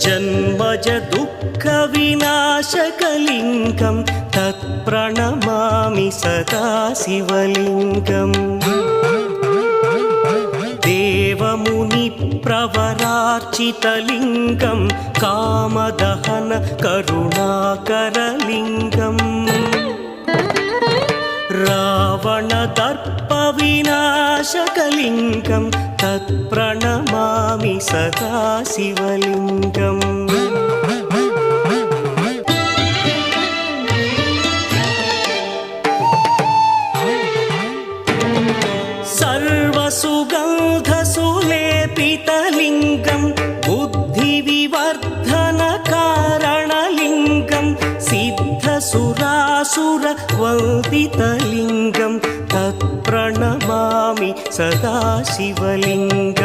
जन्मज दुःखविनाशकलिङ्गं तत्प्रणमामि सदा शिवलिङ्गम् देवमुनिप्रवरार्चितलिङ्गं कामदहन करुणाकरलिङ्गम् रावणदर्पविनाशकलिङ्गं तत्प्रणमामि सदा शिवलिङ्गम् सर्वसुगन्धसुलेपितलिङ्गं बुद्धिविवर्धनकारणलिङ्गं सिद्धसुरासुरवन्दितलिङ्गं तत्प्रणमामि सदा शिवलिङ्गम्